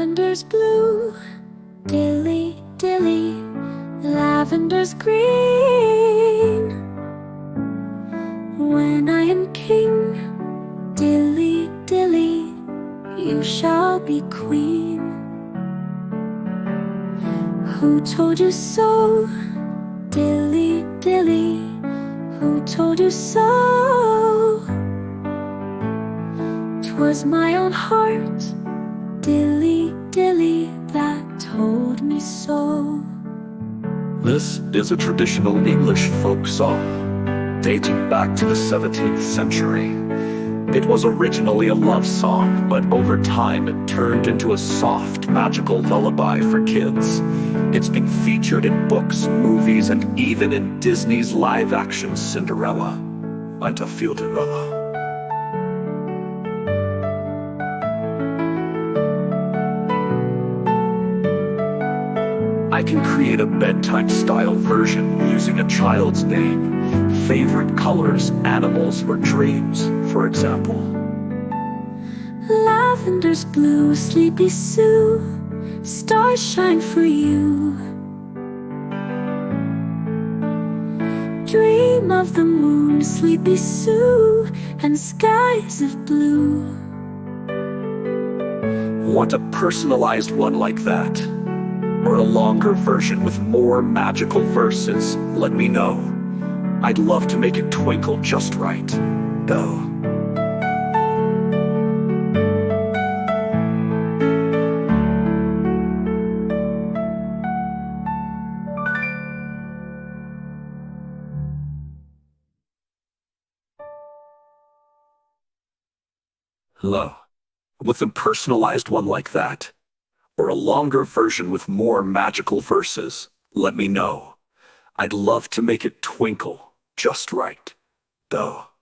Lavender's blue, dilly, dilly. Lavender's green. When I am king, dilly, dilly, you shall be queen. Who told you so, dilly, dilly? Who told you so? 'Twas my own heart, dilly, dilly, that told me so. This is a traditional English folk song dating back to the 17th century. It was originally a love song, but over time it turned into a soft, magical lullaby for kids. It's been featured in books, movies, and even in Disney's live-action Cinderella. And a field in I can create a bedtime-style version using a child's name, favorite colors, animals, or dreams, for example. Lavender's blue, sleepy Sue, stars shine for you. Dream of the moon, sleepy Sue, and skies of blue. Want a personalized one like that? Or a longer version with more magical verses? Let me know. I'd love to make it twinkle just right, though. Hello. With a personalized one like that, or a longer version with more magical verses, let me know. I'd love to make it twinkle just right, though.